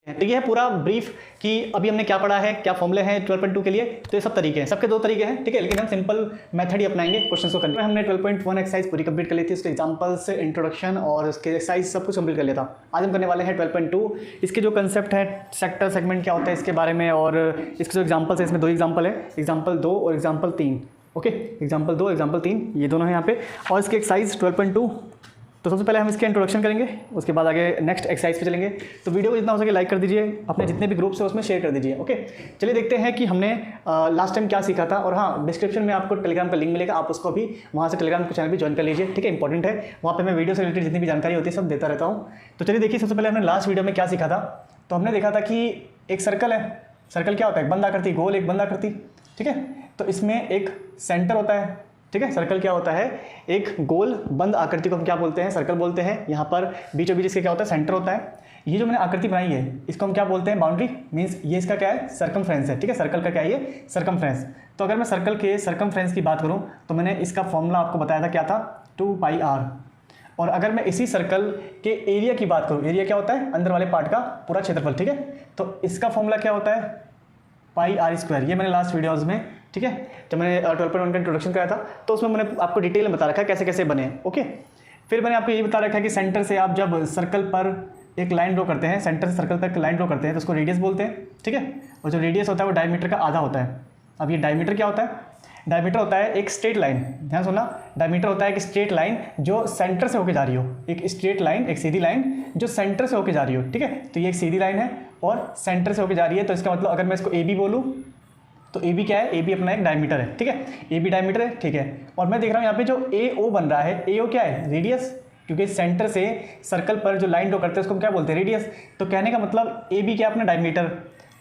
तो ये है पूरा ब्रीफ कि अभी हमने क्या पढ़ा है, क्या फॉर्मूले हैं 12.2 के लिए। तो ये सब तरीके हैं, सबके दो तरीके हैं, ठीक है, लेकिन हम सिंपल मेथड ही अपनाएंगे क्वेश्चन को करने में। हमने 12.1 एक्सरसाइज पूरी कंप्लीट कर ली थी, उसके एग्जांपल्स, इंट्रोडक्शन और उसके एक्सरसाइज सब कुछ कंप्लीट कर लिया था। आज हम करने वाले हैं 12.2, इसके जो कंसेप्ट है सेक्टर सेगमेंट क्या होता है इसके बारे में, और इसके जो एग्जाम्पल्स है, इसमें दो एग्जाम्पल है, एग्जाम्पल 2 और एग्जाम्पल 3। ओके, एग्जाम्पल 2 एग्जाम्पल 3 ये दोनों हैं यहाँ पे, और इसके एक्सरसाइज 12.2। तो सबसे पहले हम इसके इंट्रोडक्शन करेंगे, उसके बाद आगे नेक्स्ट एक्सरसाइज पे चलेंगे। तो वीडियो को जितना हो सके लाइक कर दीजिए, अपने जितने भी ग्रुप्स हैं उसमें शेयर कर दीजिए। ओके, चलिए देखते हैं कि हमने लास्ट टाइम क्या सीखा था। और हाँ, डिस्क्रिप्शन में आपको टेलीग्राम का लिंक मिलेगा, आप उसको भी वहाँ से टेलीग्राम चैनल भी ज्वाइन कर लीजिए, ठीक है, इंपॉर्टेंट है। वहाँ पर मैं वीडियो से रिलेटेड जितनी भी जानकारी होती है सब देता रहता हूँ। तो चलिए देखिए, सबसे पहले हमने लास्ट वीडियो में क्या सीखा था। तो हमने देखा था कि एक सर्कल है, सर्कल क्या होता है, एक बंद आकृति, गोल एक बंद आकृति, ठीक है। तो इसमें एक सेंटर होता है, ठीक है। सर्कल क्या होता है, एक गोल बंद आकृति को हम क्या बोलते हैं, सर्कल बोलते हैं। यहाँ पर बीचों बीच इसके क्या होता है, सेंटर होता है। ये जो मैंने आकृति बनाई है इसको हम क्या बोलते हैं, बाउंड्री, मीन्स ये इसका क्या है, सर्कमफ्रेंस है, ठीक है। सर्कल का क्या है ये, सर्कमफ्रेंस। तो अगर मैं सर्कल के सर्कमफ्रेंस की बात करूँ तो मैंने इसका फॉर्मूला आपको बताया था, क्या था, 2πr। और अगर मैं इसी सर्कल के एरिया की बात करूँ, एरिया क्या होता है, अंदर वाले पार्ट का पूरा क्षेत्रफल, ठीक है। तो इसका फॉर्मूला क्या होता है, πr²। ये मैंने लास्ट वीडियोज़ में, ठीक है, जब मैंने 12.1 का इंट्रोडक्शन कराया था तो उसमें मैंने आपको डिटेल में बता रखा है कैसे कैसे बने। ओके, फिर मैंने आपको ये बता रखा है कि सेंटर से आप जब सर्कल पर एक लाइन ड्रॉ करते हैं, सेंटर से सर्कल पर एक लाइन ड्रॉ करते हैं तो उसको रेडियस बोलते हैं, ठीक है। और जो रेडियस होता है वो डायमीटर का आधा होता है। अब ये डायमीटर क्या होता है, डायमीटर होता है एक स्ट्रेट लाइन, ध्यान सुनना, डायमीटर होता है एक स्ट्रेट लाइन जो सेंटर से होकर जा रही हो, एक स्ट्रेट लाइन, एक सीधी लाइन जो सेंटर से होकर जा रही हो, ठीक है। तो ये एक सीधी लाइन है और सेंटर से होकर जा रही है, तो इसका मतलब अगर मैं इसको ए बी बोलूँ तो ए बी क्या है, ए बी अपना एक डायमीटर है, ठीक है, ए बी डायमीटर है, ठीक है। और मैं देख रहा हूँ यहाँ पे जो ए ओ बन रहा है, ए ओ क्या है, रेडियस, क्योंकि सेंटर से सर्कल पर जो लाइन ड्रॉ करते हैं उसको हम क्या बोलते हैं, रेडियस। तो कहने का मतलब ए बी क्या अपना डायमीटर,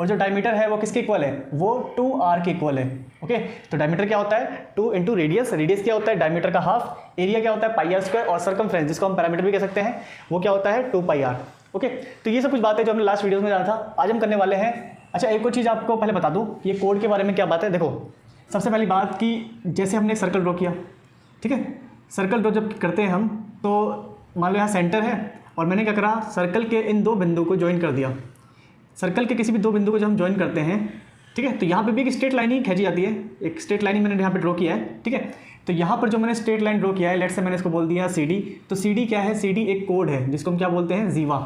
और जो डायमीटर है वो किसके इक्वल है, वो 2r के इक्वल है। ओके, तो डायमीटर क्या होता है, 2 इंटू रेडियस, रेडियस क्या होता है, डायमीटर का हाफ, एरिया क्या होता है πr², और सर्कमफ्रेंस जिसको हम पैरामीटर भी कह सकते हैं वो क्या होता है 2πr। ओके, तो ये सब कुछ बातें जो हमने लास्ट वीडियोस में जाना था, आज हम करने वाले हैं। अच्छा, एक और चीज़ आपको पहले बता दूं, ये कोड के बारे में क्या बात है। देखो, सबसे पहली बात कि जैसे हमने सर्कल ड्रॉ किया, ठीक है, सर्कल ड्रॉ जब करते हैं हम तो मान लो यहाँ सेंटर है और मैंने क्या करा, सर्कल के इन दो बिंदु को ज्वाइन कर दिया। सर्कल के किसी भी दो बिंदु को जब हम ज्वाइन करते हैं, ठीक है, तो यहाँ पे भी एक स्ट्रेट लाइन ही खींची जाती है, एक स्ट्रेट लाइन ही मैंने यहाँ पे ड्रॉ किया है, ठीक है। तो यहाँ पर जो मैंने स्ट्रेट लाइन ड्रॉ किया है, लेट्स से मैंने इसको बोल दिया CD। तो CD क्या है, CD एक कोड है जिसको हम क्या बोलते हैं, जीवा।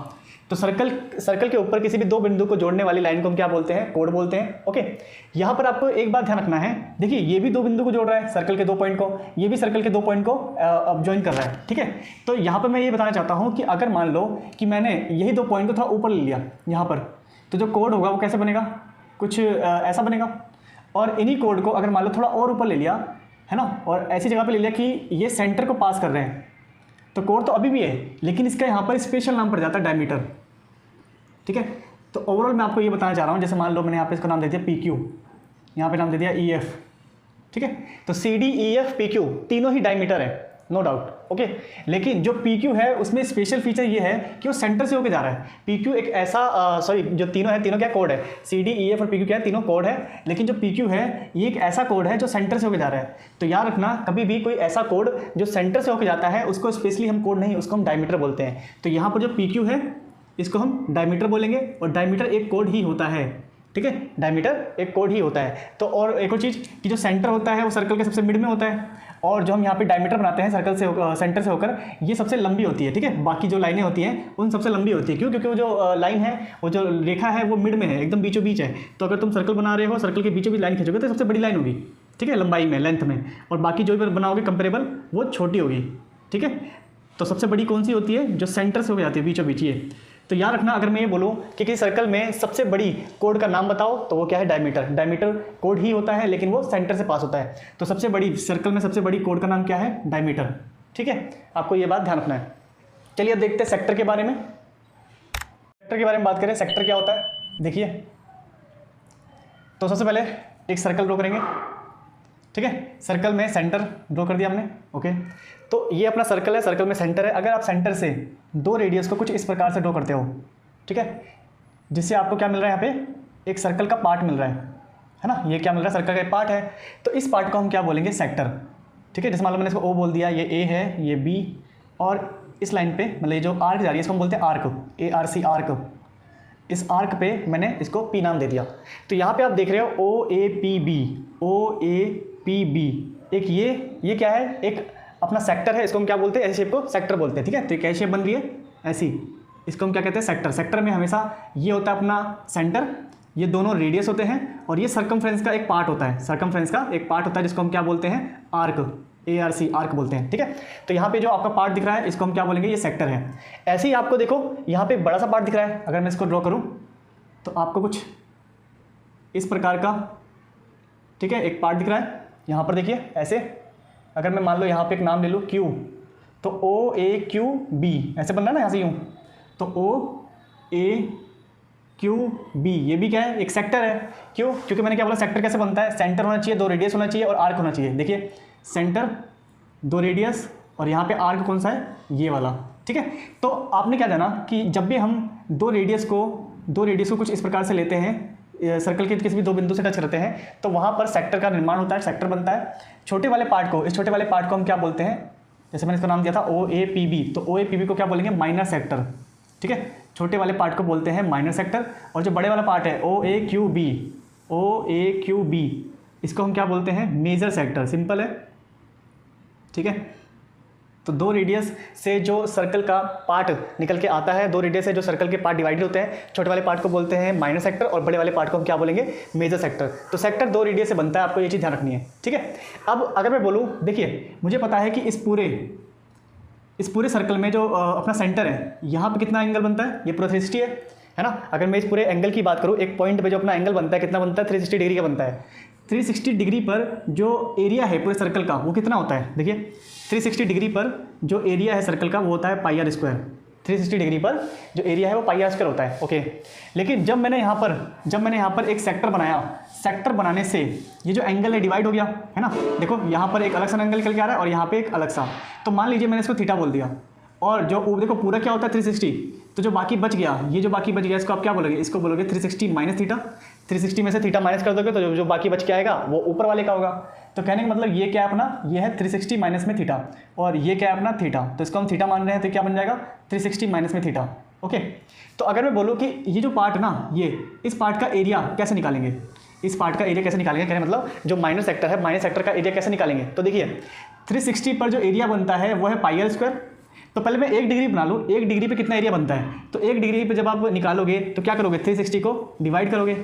तो सर्कल के ऊपर किसी भी दो बिंदु को जोड़ने वाली लाइन को हम क्या बोलते हैं, कोड बोलते हैं। ओके, यहाँ पर आपको एक बात ध्यान रखना है, देखिए ये भी दो बिंदु को जोड़ रहा है, सर्कल के दो पॉइंट को, ये भी सर्कल के दो पॉइंट को अब ज्वाइन कर रहा है, ठीक है। तो यहाँ पर मैं ये बताना चाहता हूँ कि अगर मान लो कि मैंने यही दो पॉइंट को थोड़ा ऊपर ले लिया यहाँ पर, तो जो कोड होगा वो कैसे बनेगा, कुछ ऐसा बनेगा। और इन्हीं कोड को अगर मान लो थोड़ा और ऊपर ले लिया, है ना, और ऐसी जगह पे ले लिया कि ये सेंटर को पास कर रहे हैं, तो कोड तो अभी भी है लेकिन इसका यहाँ पर स्पेशल नाम पड़ जाता है डायमीटर, ठीक है। तो ओवरऑल मैं आपको ये बताना चाह रहा हूँ, जैसे मान लो मैंने यहाँ पे इसको नाम दे दिया PQ, यहाँ पे नाम दे दिया EF, ठीक है। तो CD EF PQ तीनों ही डायमीटर है, नो डाउट। ओके, लेकिन जो PQ है उसमें स्पेशल फीचर ये है कि वो सेंटर से होकर जा रहा है। PQ एक ऐसा जो तीनों है, तीनों क्या कोड है, CD EF और PQ क्या है, तीनों कोड है, लेकिन जो PQ है ये एक ऐसा कोड है जो सेंटर से होकर जा रहा है। तो याद रखना, कभी भी कोई ऐसा कोड जो सेंटर से होकर जाता है उसको स्पेशली हम कोड नहीं, उसको हम डायमीटर बोलते हैं। तो यहाँ पर जो PQ है इसको हम डायमीटर बोलेंगे, और डायमीटर एक कोड ही होता है, ठीक है, डायमीटर एक कोड ही होता है। तो और एक और चीज़ कि जो सेंटर होता है वो सर्कल के सबसे मिड में होता है, और जो हम यहाँ पे डायमीटर बनाते हैं सर्कल से सेंटर से होकर, ये सबसे लंबी होती है, ठीक है। बाकी जो लाइनें होती हैं उन सबसे लंबी होती है, क्यों, क्योंकि वो जो लाइन है, वो जो रेखा है वो मिड में है, एकदम बीचों बीच है। तो अगर तुम सर्कल बना रहे हो, सर्कल के बीचों बीच लाइन खींचोगे तो सबसे बड़ी लाइन होगी, ठीक है, लंबाई में, लेंथ में, और बाकी जो भी बनाओगे कंपेरेबल वो छोटी होगी, ठीक है। तो सबसे बड़ी कौन सी होती है, जो सेंटर से हो जाती है, बीचों बीच ये। तो याद रखना, अगर मैं ये बोलूँ कि किसी सर्कल में सबसे बड़ी कोड का नाम बताओ तो वो क्या है, डायमीटर। डायमीटर कोड ही होता है लेकिन वो सेंटर से पास होता है। तो सबसे बड़ी सर्कल में सबसे बड़ी कोड का नाम क्या है, डायमीटर, ठीक है। आपको ये बात ध्यान रखना है। चलिए अब देखते हैं सेक्टर के बारे में। सेक्टर के बारे में बात करें, सेक्टर क्या होता है, देखिए। तो सबसे पहले एक सर्कल ड्रॉ करेंगे, ठीक है, सर्कल में सेंटर ड्रॉ कर दिया हमने। ओके, तो ये अपना सर्कल है, सर्कल में सेंटर है। अगर आप सेंटर से दो रेडियस को कुछ इस प्रकार से ड्रॉ करते हो, ठीक है, जिससे आपको क्या मिल रहा है, यहाँ पे एक सर्कल का पार्ट मिल रहा है ना, ये क्या मिल रहा है, सर्कल का एक पार्ट है। तो इस पार्ट को हम क्या बोलेंगे, सेक्टर, ठीक है। जैसे मान लो मैंने इसको O बोल दिया, ये A है, ये B, और इस लाइन पे मतलब ये जो आर्क जा रही है इसको हम बोलते हैं आर्क, ARC आर्क। इस आर्क पे मैंने इसको पी नाम दे दिया। तो यहाँ पे आप देख रहे हो ओ ए पी बी, एक ये क्या है, एक अपना सेक्टर है, इसको हम क्या बोलते हैं, ऐसे शेप को सेक्टर बोलते हैं, ठीक है। तो कैसी शेप बन रही है, ऐसी, इसको हम क्या कहते हैं, सेक्टर। सेक्टर में हमेशा ये होता है अपना सेंटर, ये दोनों रेडियस होते हैं, और ये सर्कमफ्रेंस का एक पार्ट होता है, सर्कमफ्रेंस का एक पार्ट होता है जिसको हम क्या बोलते हैं, आर्क, ARC, आर्क बोलते हैं, ठीक है। तो यहाँ पे जो आपका पार्ट दिख रहा है इसको हम क्या बोलेंगे, ये सेक्टर है। ऐसे ही आपको देखो यहाँ पे एक बड़ा सा पार्ट दिख रहा है, अगर मैं इसको ड्रॉ करूँ तो आपको कुछ इस प्रकार का, ठीक है, एक पार्ट दिख रहा है। यहाँ पर देखिए ऐसे, अगर मैं मान लो यहाँ पे एक नाम ले लूँ Q, तो OAQB ऐसे बन रहा है ना, यहाँ से यूँ, तो OAQB, ये भी क्या है, एक सेक्टर है। क्यों? क्योंकि मैंने क्या बोला, सेक्टर कैसे बनता है, सेंटर होना चाहिए, 2 रेडियस होना चाहिए और आर्क होना चाहिए। देखिए सेंटर, 2 रेडियस, और यहाँ पे आर्क कौन सा है, ये वाला, ठीक है। तो आपने क्या जाना कि जब भी हम 2 रेडियस को कुछ इस प्रकार से लेते हैं, सर्कल के किसी भी 2 बिंदु से टच करते हैं, तो वहाँ पर सेक्टर का निर्माण होता है, सेक्टर बनता है। छोटे वाले पार्ट को, इस छोटे वाले पार्ट को हम क्या बोलते हैं, जैसे मैंने इसका नाम दिया था OAPB, तो OAPB को क्या बोलेंगे, माइनर सेक्टर, ठीक है। छोटे वाले पार्ट को बोलते हैं माइनर सेक्टर, और जो बड़े वाला पार्ट है OAQB, इसको हम क्या बोलते हैं, मेजर सेक्टर। सिंपल है, ठीक है। तो 2 रेडियस से जो सर्कल का पार्ट निकल के आता है, 2 रेडियस से जो सर्कल के पार्ट डिवाइडेड होते हैं, छोटे वाले पार्ट को बोलते हैं माइनर सेक्टर, और बड़े वाले पार्ट को हम क्या बोलेंगे, मेजर सेक्टर। तो सेक्टर 2 रेडियस से बनता है, आपको ये चीज़ ध्यान रखनी है, ठीक है। अब अगर मैं बोलूँ, देखिए मुझे पता है कि इस पूरे सर्कल में जो अपना सेंटर है, यहाँ पे कितना एंगल बनता है, ये पूरा 360 है ना। अगर मैं इस पूरे एंगल की बात करूँ, एक पॉइंट पे जो अपना एंगल बनता है, कितना बनता है, 360 डिग्री का बनता है। 360 डिग्री पर जो एरिया है पूरे सर्कल का, वो कितना होता है, देखिए 360 डिग्री पर जो एरिया है सर्कल का, वो होता है पाई आर स्क्वायर। 360 डिग्री पर जो एरिया है वो पाई आर स्क्वायर होता है, ओके। लेकिन जब मैंने यहाँ पर एक सेक्टर बनाया, सेक्टर बनाने से ये जो एंगल है डिवाइड हो गया, है ना। देखो यहाँ पर एक अलग सा एंगल निकल के आ रहा है और यहाँ पे एक अलग सा। तो मान लीजिए मैंने इसको थीटा बोल दिया, और जो देखो पूरा क्या होता है 360, तो जो बाकी बच गया, ये जो बाकी बच गया, इसको आप क्या बोलोगे, इसको बोलोगे 360 माइनस थीटा। 360 में से थीटा माइनस कर दोगे तो जो बाकी बच के आएगा वो ऊपर वाले का होगा। तो कहने का मतलब ये क्या है अपना, ये है 360 माइनस में थीटा, और ये क्या है अपना थीटा। तो इसको हम थीटा मान रहे हैं, तो क्या बन जाएगा 360 माइनस में थीटा, ओके। तो अगर मैं बोलूँ कि ये जो पार्ट ना, ये इस पार्ट का एरिया कैसे निकालेंगे, इस पार्ट का एरिया कैसे निकालेंगे, कहने मतलब जो माइनर सेक्टर है, माइनर सेक्टर का एरिया कैसे निकालेंगे। तो देखिए 360 पर जो एरिया बनता है वो है पाई आर स्क्वायर। तो पहले मैं 1 डिग्री बना लूँ, 1 डिग्री पे कितना एरिया बनता है, तो 1 डिग्री पे जब आप निकालोगे तो क्या करोगे, 360 को डिवाइड करोगे।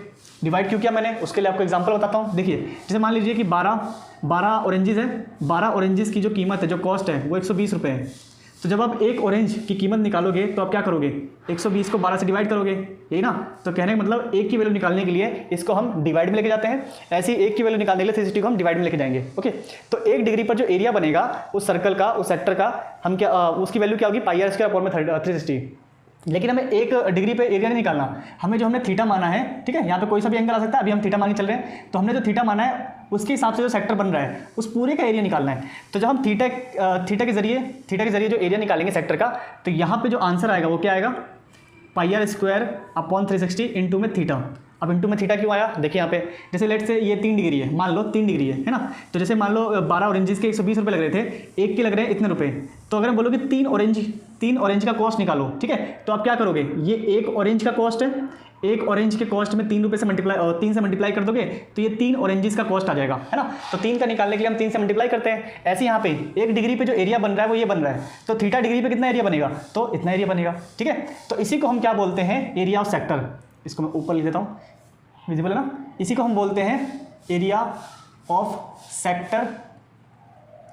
डिवाइड क्यों किया मैंने, उसके लिए आपको एग्जांपल बताता हूँ। देखिए जैसे मान लीजिए कि 12 ऑरेंजेस है, 12 ऑरेंजेस की जो कीमत है, जो कॉस्ट है, वो 120 रुपये है। तो जब आप एक ऑरेंज की कीमत निकालोगे तो आप क्या करोगे, 120 को 12 से डिवाइड करोगे, यही ना। तो कहने का मतलब एक की वैल्यू निकालने के लिए इसको हम डिवाइड में लेके जाते हैं, ऐसे ही एक की वैल्यू निकालने के लिए 360 को हम डिवाइड में लेके जाएंगे, ओके। तो 1 डिग्री पर जो एरिया बनेगा उस सर्कल का, उस सेक्टर का, हम क्या उसकी वैल्यू क्या होगी, पाई आर स्क्वायर अपॉन में 360। लेकिन हमें 1 डिग्री पे एरिया नहीं निकालना, हमें जो हमने थीटा माना है, ठीक है, यहाँ पे कोई सा भी एंगल आ सकता है, अभी हम थीटा मान के चल रहे हैं, तो हमने जो थीटा माना है उसके हिसाब से जो सेक्टर बन रहा है उस पूरे का एरिया निकालना है। तो जब हम थीटा के जरिए जो एरिया निकालेंगे सेक्टर का, तो यहाँ पे जो आंसर आएगा वो क्या आएगा, पाई आर स्क्वायर अपॉन 360 इंटू में थीटा। अब इंटू में थीटा क्यों आया, देखिए यहाँ पे, जैसे लेट से ये 3 डिग्री है, मान लो 3 डिग्री है ना। तो जैसे मान लो 12 ऑरेंजेस के 120 रुपये लग रहे थे, एक के लग रहे हैं इतने रुपये। तो अगर हम बोलोगे 3 ऑरेंज का कॉस्ट निकालो, ठीक है, तो आप क्या करोगे, ये 1 ऑरेंज का कॉस्ट है, 1 ऑरेंज के कॉस्ट में 3 रुपये से मल्टीप्लाई 3 से मल्टीप्लाई कर दोगे तो ये 3 ऑरेंजेस का कॉस्ट आ जाएगा, है ना। तो 3 का निकालने के लिए हम 3 से मल्टीप्लाई करते हैं। ऐसे यहाँ पे 1 डिग्री पे जो एरिया बन रहा है वो ये बन रहा है, तो थीटा डिग्री पे कितना एरिया बनेगा, तो इतना एरिया बनेगा, ठीक है। तो इसी को हम क्या बोलते हैं, एरिया ऑफ सेक्टर। इसको मैं ऊपर लिख देता हूँ, विजिबल है ना। इसी को हम बोलते हैं एरिया ऑफ सेक्टर,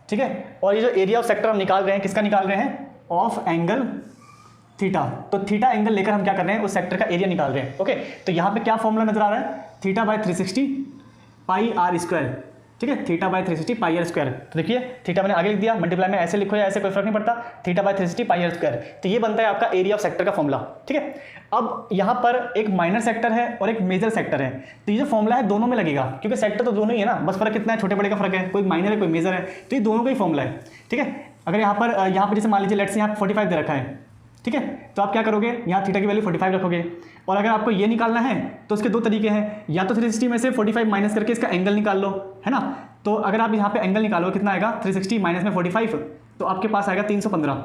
ठीक है। और ये जो एरिया ऑफ सेक्टर हम निकाल रहे हैं, किसका निकाल रहे हैं, ऑफ एंगल थीटा। तो थीटा एंगल लेकर हम क्या कर रहे हैं, उस सेक्टर का एरिया निकाल रहे हैं, ओके। तो यहाँ पे क्या फॉर्मूला नजर आ रहा है, theta by 360 pi r square, ठीक है, theta by 360 pi r square. तो देखिए थीटा मैंने आगे लिख दिया, मल्टीप्लाई में ऐसे लिखो या ऐसे कोई फर्क नहीं पड़ता, theta by 360 pi r square. तो ये बनता है आपका एरिया ऑफ सेक्टर का फॉर्मूला, ठीक है। अब यहाँ पर एक माइनर सेक्टर है और एक मेजर सेक्टर है, तो ये जो फॉर्मूला है दोनों में लगेगा, क्योंकि सेक्टर तो दोनों ही है ना, बस फर्क कितना है, छोटे बड़े का फर्क है, कोई माइनर है कोई मेजर है, तो ये दोनों का ही फॉर्मूला है, ठीक है। अगर यहाँ पर जैसे मान लीजिए लेट्स से यहाँ 45 दे रखा है, ठीक है, तो आप क्या करोगे, यहाँ थीटा की वैल्यू 45 रखोगे। और अगर आपको ये निकालना है तो उसके 2 तरीके हैं, या तो 360 में से 45 माइनस करके इसका एंगल निकाल लो, है ना। तो अगर आप यहाँ पे एंगल निकालोगे कितना आएगा, 360 माइनस में 45, तो आपके पास आएगा 315,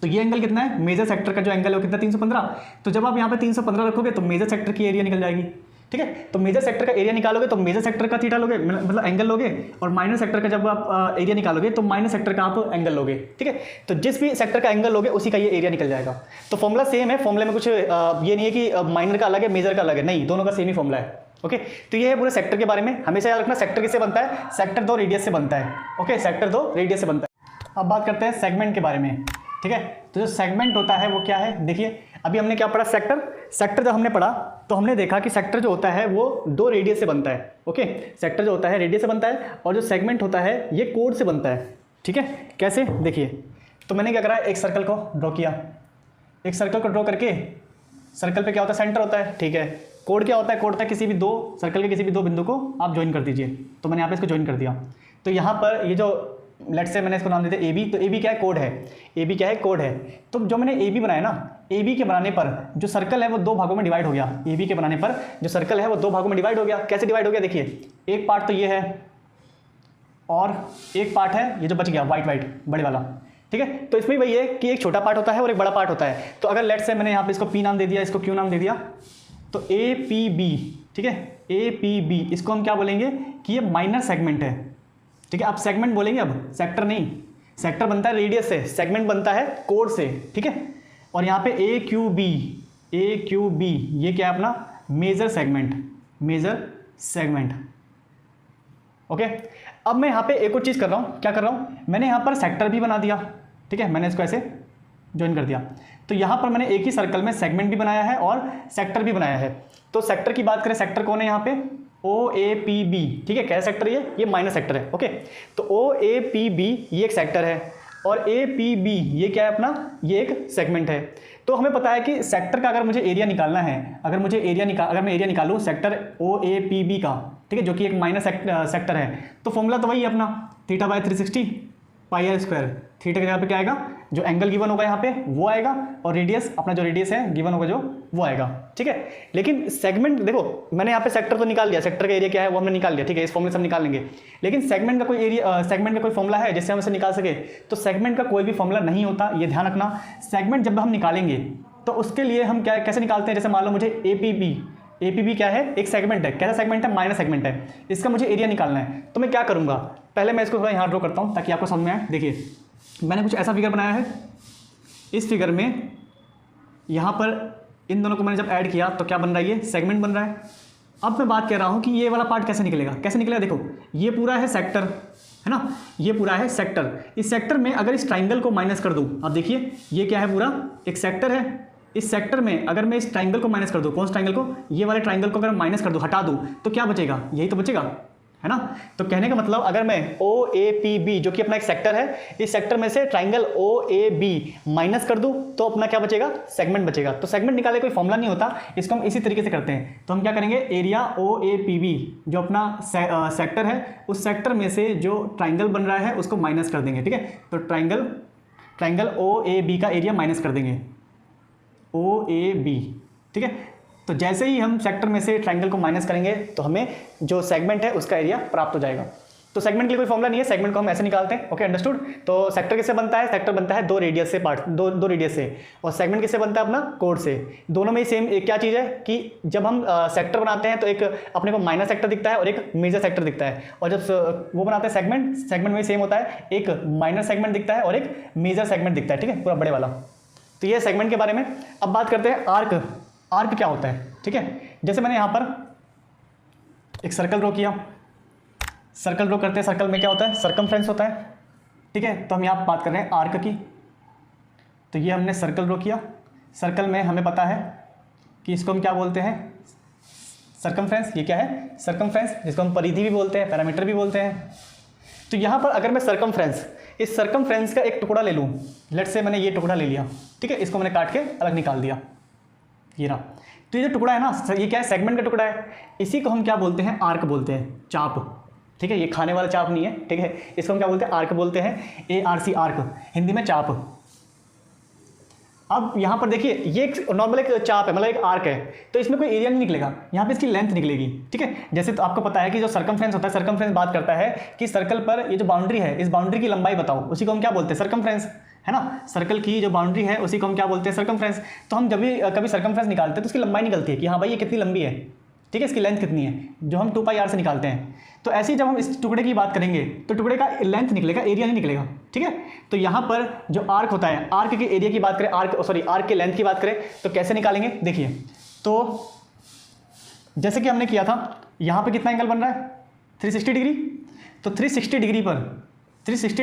तो ये एंगल कितना है, मेजर सेक्टर का जो एंगल है वो कितना 315। तो जब आप यहाँ पे 315 रखोगे तो मेजर सेक्टर की एरिया निकल जाएगी, ठीक है। तो मेजर सेक्टर का एरिया निकालोगे तो मेजर सेक्टर का थीटा लोगे, मतलब एंगल लोगे, और माइनर सेक्टर का जब आप एरिया निकालोगे तो माइनर सेक्टर का आप एंगल लोगे, ठीक है। तो जिस भी सेक्टर का एंगल लोगे उसी का ये एरिया निकल जाएगा। तो फॉर्मूला सेम है, फॉर्मूले में कुछ ये नहीं है कि माइनर का अलग है मेजर का अलग है, नहीं, दोनों का सेम ही फॉर्मूला है। ओके, तो ये है पूरे सेक्टर के बारे में। हमेशा याद रखना सेक्टर किससे बनता है, सेक्टर 2 रेडियस से बनता है। ओके, सेक्टर 2 रेडियस से बनता है। अब बात करते हैं सेगमेंट के बारे में, ठीक है। तो जो सेगमेंट होता है वो क्या है, देखिए अभी हमने क्या पढ़ा, सेक्टर जब हमने पढ़ा तो हमने देखा कि सेक्टर जो होता है वो 2 रेडियस से बनता है। ओके, सेक्टर जो होता है रेडियस से बनता है और जो सेगमेंट होता है ये कोड से बनता है, ठीक है। कैसे, देखिए, तो मैंने क्या करा, एक सर्कल को ड्रॉ किया, एक सर्कल को ड्रॉ करके सर्कल पे क्या होता है, सेंटर होता है, ठीक है। कोड क्या होता है, कोड होता है किसी भी दो सर्कल के किसी भी 2 बिंदु को आप ज्वाइन कर दीजिए। तो मैंने यहाँ पे इसको ज्वाइन कर दिया। तो यहाँ पर ये जो लेट से मैंने इसको नाम दे दिया ए बी, तो ए बी क्या है, कोड है। ए बी क्या है, कोड है। तो जो मैंने ए बी बनाया ना, ए बी के बनाने पर जो सर्कल है वो 2 भागों में डिवाइड हो गया। ए बी के बनाने पर जो सर्कल है वो 2 भागों में डिवाइड हो गया। कैसे डिवाइड हो गया, देखिए, एक पार्ट तो ये है और एक पार्ट है ये जो बच गया वाइट बड़े वाला, ठीक है। तो इसमें वही है कि एक छोटा पार्ट होता है और एक बड़ा पार्ट होता है। तो अगर लेट से मैंने यहाँ पे इसको पी नाम दे दिया, इसको क्यू नाम दे दिया, तो ए पी बी, ठीक है, ए पी बी, इसको हम क्या बोलेंगे कि ये माइनर सेगमेंट है, ठीक है। आप सेगमेंट बोलेंगे, अब सेक्टर नहीं, सेक्टर बनता है रेडियस से, सेगमेंट बनता है कोड से, ठीक है। और यहाँ पे ए क्यू बी ये क्या है अपना मेजर सेगमेंट, ओके। अब मैं यहाँ पे एक और चीज़ कर रहा हूँ, क्या कर रहा हूँ, मैंने यहाँ पर सेक्टर भी बना दिया, ठीक है, मैंने इसको ऐसे ज्वाइन कर दिया। तो यहाँ पर मैंने एक ही सर्कल में सेगमेंट भी बनाया है और सेक्टर भी बनाया है। तो सेक्टर की बात करें, सेक्टर कौन है यहाँ पे, ओ ए पी बी, ठीक है। क्या सेक्टर ये माइनर सेक्टर है, ओके। तो ओ ए पी बी ये एक सेक्टर है और ए पी बी ये क्या है अपना, ये एक सेगमेंट है। तो हमें पता है कि सेक्टर का अगर मुझे एरिया निकालना है, अगर मैं एरिया निकालूँ sector O A P B का, ठीक है, जो कि एक माइनर सेक्टर है, तो फॉर्मूला तो वही है अपना, θ/360 πr²। थीटा के जगह पे क्या आएगा, जो एंगल गिवन होगा यहाँ पे वो आएगा, और रेडियस अपना जो रेडियस है गिवन होगा जो वो आएगा, ठीक है। लेकिन सेगमेंट देखो, मैंने यहाँ पे सेक्टर तो निकाल लिया, सेक्टर का एरिया क्या है वो हमने निकाल लिया, ठीक है, इस फॉर्मूले से हम निकाल लेंगे। लेकिन सेगमेंट का कोई एरिया, सेगमेंट का कोई फॉर्मूला है जिससे हम इसे निकाल सके, तो सेगमेंट का कोई भी फॉर्मूला नहीं होता, ये ध्यान रखना। सेगमेंट जब हम निकालेंगे तो उसके लिए हम कैसे निकालते हैं, जैसे मान लो मुझे ए पी बी क्या है, एक सेगमेंट है, कैसा सेगमेंट है, माइनर सेगमेंट है, इसका मुझे एरिया निकालना है। तो मैं क्या करूँगा, पहले मैं इसको थोड़ा यहाँ ड्रॉ करता हूँ ताकि आपको समझ में आए। देखिए, मैंने कुछ ऐसा फिगर बनाया है, इस फिगर में यहाँ पर इन दोनों को मैंने जब ऐड किया तो क्या बन रहा है, ये सेगमेंट बन रहा है। अब मैं बात कर रहा हूँ कि ये वाला पार्ट कैसे निकलेगा, देखो ये पूरा है सेक्टर, है ना, ये पूरा है सेक्टर। इस सेक्टर में अगर इस ट्राइंगल को माइनस कर दूँ, आप देखिए ये क्या है, पूरा एक सेक्टर है। इस सेक्टर में अगर मैं इस ट्राइंगल को माइनस कर दूँ, कौन सा ट्राइंगल को, ये वाले ट्राइंगल को अगर माइनस कर दूँ, हटा दूँ, तो क्या बचेगा, यही तो बचेगा, है ना। तो कहने का मतलब अगर मैं ओ ए पी बी जो कि अपना एक सेक्टर है, इस सेक्टर में से triangle O A B minus कर दूं तो अपना क्या बचेगा, सेगमेंट बचेगा। तो सेगमेंट निकाले कोई फॉर्मूला नहीं होता, इसको हम इसी तरीके से करते हैं। तो हम क्या करेंगे, area O A P B जो अपना सेक्टर है, उस सेक्टर में से जो ट्राइंगल बन रहा है उसको माइनस कर देंगे, ठीक है। तो ट्राइंगल ओ ए बी का एरिया माइनस कर देंगे, ओ ए बी, ठीक है। तो जैसे ही हम सेक्टर में से ट्राइंगल को माइनस करेंगे तो हमें जो सेगमेंट है उसका एरिया प्राप्त हो जाएगा। तो सेगमेंट के लिए कोई फॉर्मूला नहीं है, सेगमेंट को हम ऐसे निकालते हैं, ओके, अंडरस्टूड। तो सेक्टर किससे बनता है, सेक्टर बनता है 2 रेडियस से, दो रेडियस से, और सेगमेंट किससे बनता है, अपना कोड से। दोनों में ही सेम एक क्या चीज़ है कि जब हम सेक्टर बनाते हैं तो एक अपने को माइनर सेक्टर दिखता है और एक मेजर सेक्टर दिखता है, और जब वो बनाते हैं सेगमेंट में सेम होता है, एक माइनर सेगमेंट दिखता है और एक मेजर सेगमेंट दिखता है, ठीक है, पूरा बड़े वाला। तो ये सेगमेंट के बारे में। अब बात करते हैं आर्क क्या होता है, ठीक है। जैसे मैंने यहाँ पर एक सर्कल ड्रॉ किया, सर्कल ड्रॉ करते हैं, सर्कल में क्या होता है, सर्कमफ्रेंस होता है, ठीक है। तो हम यहाँ बात कर रहे हैं आर्क की। तो ये हमने सर्कल ड्रॉ किया, सर्कल में हमें पता है कि इसको हम क्या बोलते हैं, सर्कमफ्रेंस। ये क्या है, सर्कमफ्रेंस, जिसको हम परिधि भी बोलते हैं, पैरामीटर भी बोलते हैं। तो यहाँ पर अगर मैं इस सर्कमफ्रेंस का एक टुकड़ा ले लूँ, लेट से मैंने ये टुकड़ा ले लिया, ठीक है, इसको मैंने काट के अलग निकाल दिया, ये रहा। तो ये जो टुकड़ा है ना, ये क्या है, सेगमेंट का टुकड़ा है, इसी को हम क्या बोलते हैं, आर्क बोलते हैं, चाप, ठीक है। ये खाने वाला चाप नहीं है, ठीक है, इसको हम क्या बोलते हैं, आर्क बोलते हैं, ARC, आर्क, हिंदी में चाप। अब यहाँ पर देखिए, ये एक नॉर्मल एक चाप है, मतलब एक आर्क है, तो इसमें कोई एरिया नहीं निकलेगा, यहाँ पे इसकी लेंथ निकलेगी, ठीक है। जैसे तो आपको पता है कि जो सर्कमफ्रेंस होता है, सर्कमफ्रेंस बात करता है कि सर्कल पर ये जो बाउंड्री है, इस बाउंड्री की लंबाई बताओ, उसी को हम क्या बोलते हैं, सर्कमफ्रेंस, है ना, सर्कल की जो बाउंड्री है उसी को हम क्या बोलते हैं, सर्कमफ्रेंस। तो हम जब भी कभी सर्कमफ्रेंस निकालते हैं तो उसकी लंबाई निकलती है कि हाँ भाई ये कितनी लंबी है, ठीक है, इसकी लेंथ कितनी है, जो हम 2πr से निकालते हैं। तो ऐसे ही जब हम इस टुकड़े की बात करेंगे तो टुकड़े का लेंथ निकलेगा, एरिया नहीं निकलेगा, ठीक है। तो यहाँ पर जो आर्क होता है, आर्क के एरिया की बात करें, आर्क के लेंथ की बात करें तो कैसे निकालेंगे, देखिए। तो जैसे कि हमने किया था, यहाँ पे कितना एंगल बन रहा है, 360 डिग्री। तो 360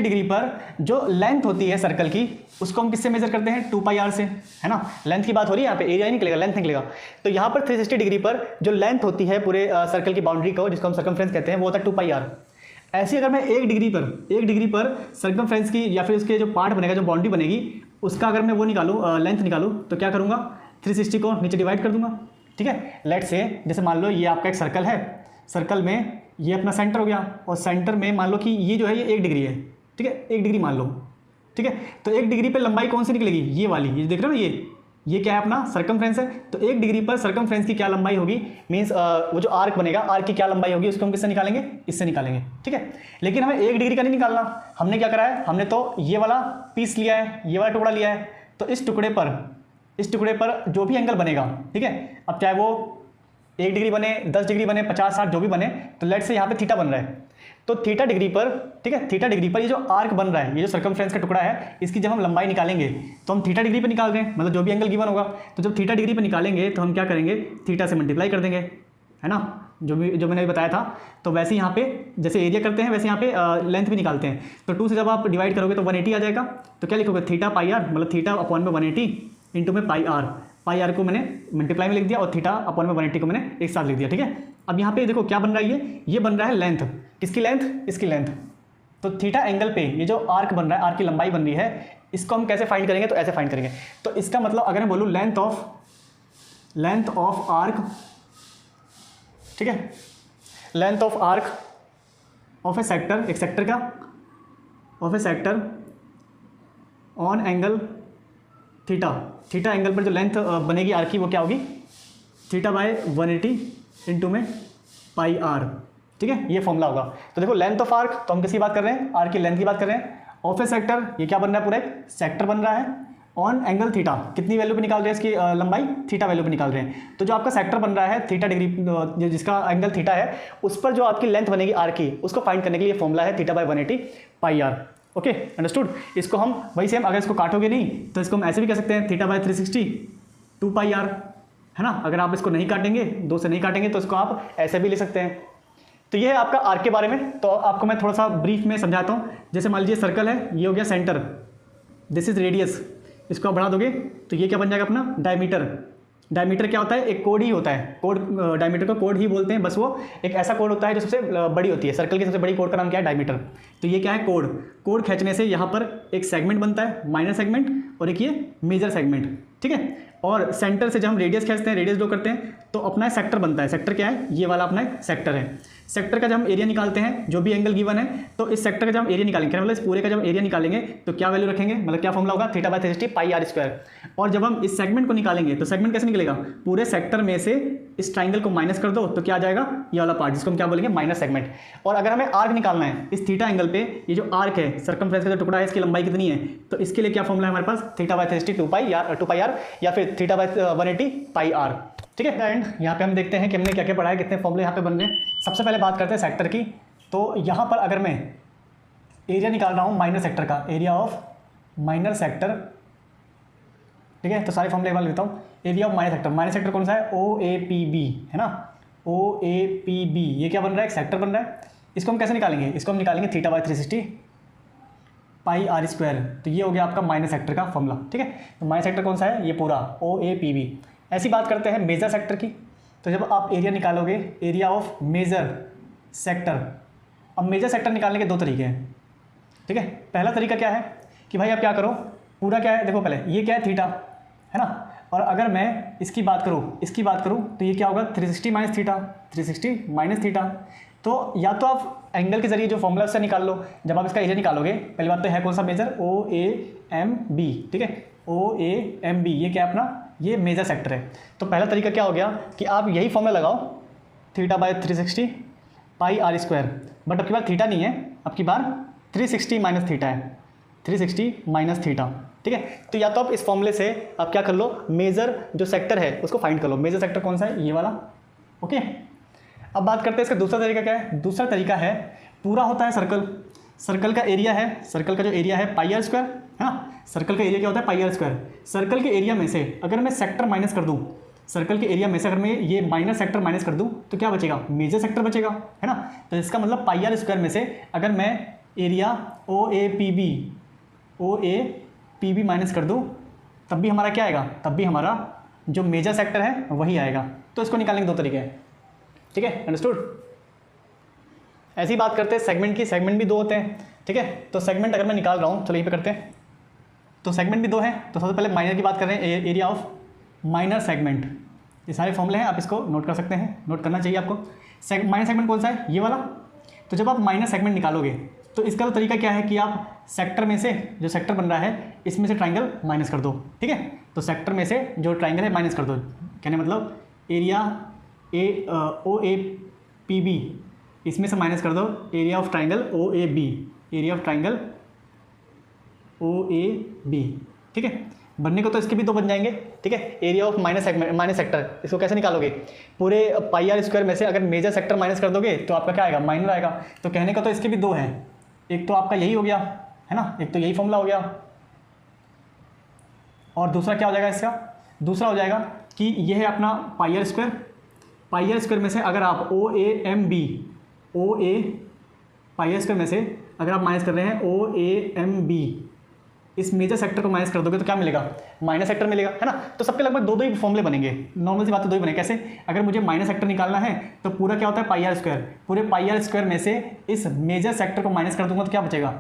डिग्री पर जो लेंथ होती है सर्कल की उसको हम किससे मेजर करते हैं, 2πr से, है ना। लेंथ की बात हो रही है यहाँ पे, एरिया ही निकलेगा, लेंथ निकलेगा। तो यहाँ पर 360 डिग्री पर जो लेंथ होती है पूरे सर्कल की बाउंड्री को, जिसको हम सर्कमफ्रेंस कहते हैं, वो होता है 2πr। ऐसे अगर मैं 1 डिग्री पर सर्कमफ्रेंस की या फिर उसके जो पार्ट बनेगा, जो बाउंड्री बनेगी, उसका अगर मैं वो निकालूँ, लेंथ निकालूँ, तो क्या करूँगा, 360 को नीचे डिवाइड कर दूंगा, ठीक है। लेट से जैसे मान लो ये आपका एक सर्कल है, सर्कल में ये अपना सेंटर हो गया, और सेंटर में मान लो कि ये जो है ये 1 डिग्री है, ठीक है, 1 डिग्री मान लो, ठीक है। तो 1 डिग्री पे लंबाई कौन सी निकलेगी, ये वाली, ये देख रहे हो, ये क्या है अपना सर्कमफ्रेंस है। तो 1 डिग्री पर सर्कमफ्रेंस की क्या लंबाई होगी, मीन्स वो जो आर्क बनेगा, आर्क की क्या लंबाई होगी, उसको हम किससे निकालेंगे, इससे निकालेंगे, ठीक है। लेकिन हमें 1 डिग्री का नहीं निकालना, हमने क्या करा है, हमने तो ये वाला पीस लिया है, ये वाला टुकड़ा लिया है। तो इस टुकड़े पर जो भी एंगल बनेगा, ठीक है, अब चाहे वो 1 डिग्री बने, 10 डिग्री बने, 50, 60 जो भी बने, तो लेट से यहाँ पे थीटा बन रहा है। तो थीटा डिग्री पर, ठीक है, थीटा डिग्री पर ये जो आर्क बन रहा है, ये जो सर्कमफ्रेंस का टुकड़ा है, इसकी जब हम लंबाई निकालेंगे तो हम थीटा डिग्री पे निकाल रहे हैं, मतलब जो भी एंगल गिवन होगा। तो जब थीटा डिग्री पे निकालेंगे तो हम क्या करेंगे, थीटा से मल्टीप्लाई कर देंगे, है ना, जो मैंने अभी बताया था। तो वैसे यहाँ पे जैसे एरिया करते हैं वैसे यहाँ पे लेंथ भी निकालते हैं। तो 2 से जब आप डिवाइड करोगे तो 180 आ जाएगा। तो क्या लिखोगे, थीटा πr, मतलब थीटा अपॉन में 180 इंटू में πr को मैंने मल्टीप्लाई में लिख दिया और थीटा अपॉन में 180 को मैंने एक साथ लिख दिया, ठीक है। अब यहाँ पे देखो क्या बन रहा है, ये बन रहा है लेंथ, किसकी लेंथ, इसकी लेंथ। तो थीटा एंगल पे ये जो आर्क बन रहा है, आर्क की लंबाई बन रही है, इसको हम कैसे फाइंड करेंगे, तो ऐसे फाइंड करेंगे। तो इसका मतलब अगर मैं बोलूँ लेंथ ऑफ आर्क, ठीक है, length of arc of A sector, एक सेक्टर का, of A sector on angle theta angle पर जो लेंथ बनेगी आर्क की, वो क्या होगी, थीटा बाय 180 इंटू में πr, ठीक है, ये फॉर्मूला होगा। तो देखो लेंथ ऑफ आर्क, तो हम किसकी बात कर रहे हैं, आर्क की लेंथ की बात कर रहे हैं। ऑफ ए सेक्टर, ये क्या बन रहा है, पूरा एक सेक्टर बन रहा है। ऑन एंगल थीटा, कितनी वैल्यू पे निकाल रहे हैं इसकी लंबाई, थीटा वैल्यू पे निकाल रहे हैं। तो जो आपका सेक्टर बन रहा है थीटा डिग्री, जिसका एंगल थीटा है, उस पर जो आपकी लेंथ बनेगी आर्क की, उसको फाइंड करने के लिए फॉर्मूला है theta bye 180 πr। Okay, understood. इसको हम वही सेम, अगर इसको काटोगे नहीं तो इसको हम ऐसे भी कह सकते हैं, थीटा बाय 360 2πr, है ना। अगर आप इसको नहीं काटेंगे, 2 से नहीं काटेंगे, तो इसको आप ऐसे भी ले सकते हैं। तो ये है आपका आर्क के बारे में। तो आपको मैं थोड़ा सा ब्रीफ में समझाता हूँ। जैसे मान लीजिए सर्कल है, ये हो गया सेंटर, दिस इज रेडियस, इसको आप बढ़ा दोगे तो ये क्या बन जाएगा अपना, डायमीटर। डायमीटर क्या होता है, एक कोड ही होता है, कोड, डायमीटर को कोड ही बोलते हैं, बस वो एक ऐसा कोड होता है जो सबसे बड़ी होती है। सर्कल की सबसे बड़ी कोड का नाम क्या है, डायमीटर। तो ये क्या है, कोड खींचने से यहाँ पर एक सेगमेंट बनता है, माइनर सेगमेंट, और एक ये मेजर सेगमेंट, ठीक है। और सेंटर से जब हम रेडियस खींचते हैं, रेडियस ड्रॉ करते हैं, तो अपना सेक्टर बनता है। सेक्टर क्या है, ये वाला अपना एक सेक्टर है। सेक्टर का जब हम एरिया निकालते हैं, जो भी एंगल गिवन है, तो इस सेक्टर का जब हम एरिया निकालेंगे, मतलब इस पूरे का जब एरिया निकालेंगे, तो क्या वैल्यू रखेंगे, मतलब क्या फॉर्मूला होगा, थीटा बाय 360 πr²। और जब हम इस सेगमेंट को निकालेंगे, तो सेगमेंट कैसे निकलेगा, पूरे सेक्टर में से इस ट्राइंगल को माइनस कर दो, तो क्या आ जाएगा, ये वाला पार्ट, जिसको हम क्या बोलेंगे, माइनस सेगमेंट। और अगर हमें आर्क निकालना है इस थीटा एंगल पे, ये जो आर्क है, सर्कमफ्रेंस का जो टुकड़ा है, इसकी लंबाई कितनी है, तो इसके लिए क्या फॉर्मूला है हमारे पास, थीटा बाय 360 2πr या फिर थीटा बाय 180 πr, ठीक है। एंड यहाँ पे हम देखते हैं कि हमने क्या क्या पढ़ा है, कितने फॉर्मूले यहाँ पे बन रहे हैं। सबसे पहले बात करते हैं सेक्टर की। तो यहाँ पर अगर मैं एरिया निकाल रहा हूँ माइनर सेक्टर का, एरिया ऑफ माइनर सेक्टर, ठीक है, तो सारे फॉर्मूले वाले लेता हूँ। एरिया ऑफ माइनर सेक्टर कौन सा है, OAPB, है ना, OAPB। ये क्या बन रहा है, एक सेक्टर बन रहा है। इसको हम कैसे निकालेंगे, इसको हम निकालेंगे थीटा बाय 360 πr²। तो ये हो गया आपका माइनर सेक्टर का फॉर्मूला, ठीक है। तो माइनर सेक्टर कौन सा है, ये पूरा OAPB। ऐसी बात करते हैं मेजर सेक्टर की। तो जब आप एरिया निकालोगे, एरिया ऑफ मेजर सेक्टर, अब मेजर सेक्टर निकालने के 2 तरीके हैं, ठीक है। पहला तरीका क्या है कि भाई आप क्या करो, पूरा क्या है, देखो पहले ये क्या है, थीटा, है ना। और अगर मैं इसकी बात करूँ तो ये क्या होगा, 360 माइनस थीटा, 360 माइनस थीटा। तो या तो आप एंगल के जरिए जो फॉर्मूला उससे निकाल लो। जब आप इसका एरिया निकालोगे, पहली बात तो है कौन सा मेजर, OAMB, ठीक है, OAMB। ये क्या है अपना, ये मेजर सेक्टर है। तो पहला तरीका क्या हो गया कि आप यही फॉर्मूला लगाओ, थीटा बाय 360 πr²। बट अब की बार थीटा नहीं है, अब की बार 360 माइनस थीटा है। 360 माइनस थीटा। ठीक है, तो या तो आप इस फॉर्मूले से आप क्या कर लो, मेजर जो सेक्टर है उसको फाइंड कर लो। मेजर सेक्टर कौन सा है, ये वाला। ओके, अब बात करते हैं इसका दूसरा तरीका क्या है। दूसरा तरीका है, पूरा होता है सर्कल, सर्कल का एरिया है, सर्कल का जो एरिया है पाई आर स्क्वायर है ना। सर्कल का एरिया क्या होता है, पाई आर स्क्वायर। सर्कल के एरिया में से अगर मैं सेक्टर माइनस कर दूं, सर्कल के एरिया में से अगर मैं ये माइनर सेक्टर माइनस कर दूं तो क्या बचेगा, मेजर सेक्टर बचेगा, है ना। तो इसका मतलब पाई आर स्क्वायर में से अगर मैं area O A P B minus कर दूं तब भी हमारा क्या आएगा, तब भी हमारा जो मेजर सेक्टर है वही आएगा। तो इसको निकालने के दो तरीके हैं। ठीक है, अंडरस्टूड। ऐसी बात करते हैं सेगमेंट की। सेगमेंट भी दो होते हैं। ठीक है, तो सेगमेंट अगर मैं निकाल रहा हूँ, चलो यहीं पे करते हैं। तो सेगमेंट भी दो हैं। तो सबसे पहले माइनर की बात कर रहे हैं, एरिया ऑफ माइनर सेगमेंट। ये सारे फॉर्मूले हैं, आप इसको नोट कर सकते हैं, नोट करना चाहिए आपको। माइनर सेगमेंट कौन सा है, ये वाला। तो जब आप माइनर सेगमेंट निकालोगे तो इसका तो तरीका क्या है कि आप सेक्टर में से जो सेक्टर बन रहा है इसमें से ट्राइंगल माइनस कर दो। ठीक है, तो सेक्टर में से जो ट्राइंगल है माइनस कर दो। कहने मतलब area O A P B, इसमें से माइनस कर दो area of triangle O A B, area of triangle O A B. ठीक है, बनने को तो इसके भी दो बन जाएंगे। ठीक है, एरिया ऑफ माइनस सेक्टर, इसको कैसे निकालोगे, पूरे पाई आर स्क्वायर में से अगर मेजर सेक्टर माइनस कर दोगे तो आपका क्या आएगा, माइनर आएगा। तो कहने को तो इसके भी दो हैं, एक तो आपका यही हो गया है ना, एक तो यही फॉर्मूला हो गया, और दूसरा क्या हो जाएगा इसका, दूसरा हो जाएगा कि यह है अपना pi r square. Pi r square में से अगर आप O A M B, O A pi r square में से अगर आप माइनस कर रहे हैं ओ ए एम बी, इस मेजर सेक्टर को माइनस कर दोगे तो क्या मिलेगा, माइनस सेक्टर मिलेगा, है ना। तो सबके लगभग दो ही फॉर्मूले बनेंगे। नॉर्मल सी बात है, दो ही बने। कैसे, अगर मुझे माइनस सेक्टर निकालना है तो पूरा क्या होता है, पाई आर स्क्वायर। पूरे पाई आर स्क्वायर में से इस मेजर सेक्टर को माइनस कर दूंगा तो क्या बचेगा,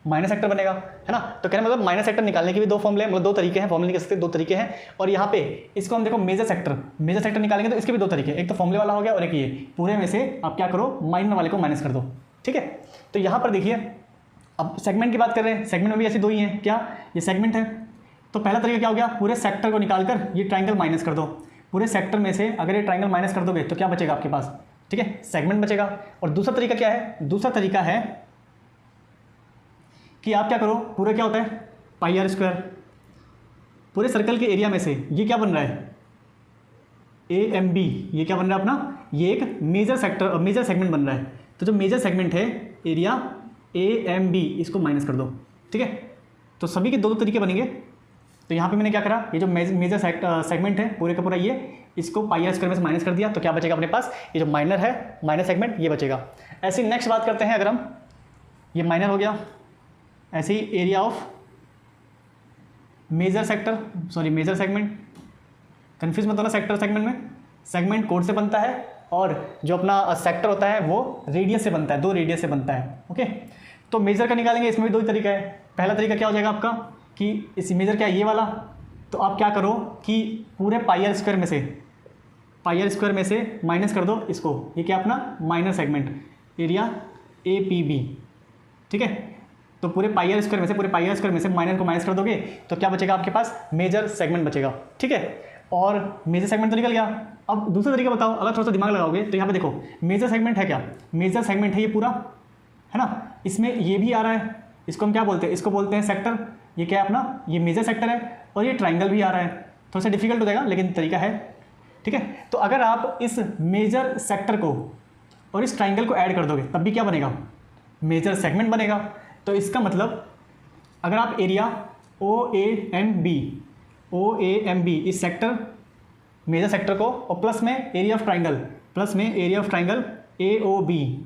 माइनस सेक्टर बनेगा, है ना। तो कहने मतलब माइनस सेक्टर निकालने के भी दो फॉर्मूले, मतलब दो तरीके हैं, फॉर्मूले निकल सकते हैं, दो तरीके हैं। और यहाँ पे इसको हम देखो मेजर सेक्टर निकालेंगे तो इसके भी दो तरीके, एक तो फॉर्मूले वाला हो गया और एक ये। पूरे में से आप क्या करो, माइनर वाले को माइनस कर दो। ठीक है, तो यहाँ पर देखिए, अब सेगमेंट की बात कर रहे हैं। सेगमेंट में भी ऐसी दो ही हैं, क्या, ये सेगमेंट है। तो पहला तरीका क्या हो गया, पूरे सेक्टर को निकालकर ये ट्राइंगल माइनस कर दो। पूरे सेक्टर में से अगर ये ट्राइंगल माइनस कर दोगे तो क्या बचेगा आपके पास, ठीक है, सेगमेंट बचेगा। और दूसरा तरीका क्या है, दूसरा तरीका है कि आप क्या करो, पूरा क्या होता है, पाई आर स्क्वायर। पूरे सर्कल के एरिया में से ये क्या बन रहा है, ए एम बी, ये क्या बन रहा है अपना, ये एक मेजर सेगमेंट बन रहा है। तो जो मेजर सेगमेंट है एरिया ए एम बी, इसको माइनस कर दो। ठीक है, तो सभी के दो तरीके बनेंगे। तो यहाँ पे मैंने क्या करा, ये जो मेजर सेगमेंट है पूरे का पूरा, ये इसको पाई आर स्क्वायर में से माइनस कर दिया। तो क्या बचेगा अपने पास, ये जो माइनर है, माइनर सेगमेंट, ये बचेगा। ऐसे नेक्स्ट बात करते हैं, अगर हम, ये माइनर हो गया, ऐसे ही area of major segment. Confuse मत होना सेक्टर सेगमेंट में, सेगमेंट कोड से बनता है और जो अपना सेक्टर होता है वो रेडियस से बनता है, दो रेडियस से बनता है। ओके, तो मेजर का निकालेंगे, इसमें भी दो ही तरीका है। पहला तरीका क्या हो जाएगा आपका कि इस मेजर क्या है, ये वाला। तो आप क्या करो कि पूरे पाई आर स्क्वायर में से माइनस कर दो इसको, ये क्या अपना minor segment, area A P B. ठीक है, तो पूरे पाई आर स्क्वायर में से माइनर को माइनस कर दोगे तो क्या बचेगा आपके पास, मेजर सेगमेंट बचेगा। ठीक है, और मेजर सेगमेंट तो निकल गया। अब दूसरा तरीका बताओ, अगर थोड़ा सा दिमाग लगाओगे तो यहाँ पे देखो, मेजर सेगमेंट है क्या, मेजर सेगमेंट है ये पूरा, है ना। इसमें ये भी आ रहा है, इसको हम क्या बोलते हैं, इसको बोलते हैं सेक्टर। ये क्या है अपना, ये मेजर सेक्टर है, और ये ट्राइंगल भी आ रहा है। थोड़ा सा डिफिकल्ट हो जाएगा लेकिन तरीका है। ठीक है, तो अगर आप इस मेजर सेक्टर को और इस ट्राइंगल को ऐड कर दोगे तब भी क्या बनेगा, मेजर सेगमेंट बनेगा। तो इसका मतलब अगर आप area O A M B इस सेक्टर मेजर सेक्टर को और प्लस में area of triangle A O B,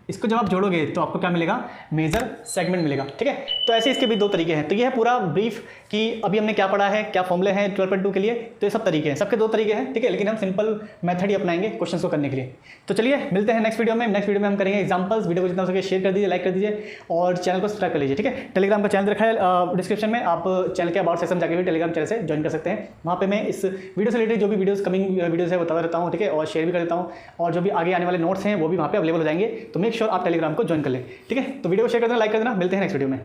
इसको जब आप जोड़ोगे तो आपको क्या मिलेगा, मेजर सेगमेंट मिलेगा। ठीक है, तो ऐसे इसके भी दो तरीके हैं। तो ये है पूरा ब्रीफ कि अभी हमने क्या पढ़ा है, क्या फॉर्मूले हैं 12.2 के लिए। तो ये सब तरीके हैं, सबके दो तरीके हैं। ठीक है, लेकिन हम सिंपल मेथड ही अपनाएंगे क्वेश्चन को करने के लिए। तो चलिए मिलते हैं नेक्स्ट वीडियो में। नेक्स्ट वीडियो में हम करेंगे एग्जाम्पल्स। वीडियो को जितना हो सके शेयर कर दीजिए, लाइक कर दीजिए और चैनल को सब्सक्राइब कर लीजिए। ठीक है, टेलीग्राम का चैनल रखा है डिस्क्रिप्शन में, आप चैनल के अबाउट सेक्शन जाकर भी टेलीग्राम चैनल से ज्वाइन कर सकते हैं। वहाँ पे मैं इस वीडियो से रिलेटेड जो भी वीडियोस कमिंग वीडियोस है बताता रहता हूँ। ठीक है, और शेयर भी कर देता हूँ, और जो भी आगे आने वाले नोट्स हैं वो भी वहाँ पे अवेलेबल हो जाएंगे। तो मेक श्योर आप टेलीग्राम को ज्वाइन कर लें। ठीक है, तो वीडियो को शेयर कर देना, लाइक कर देना। मिलते हैं नेक्स्ट वीडियो में।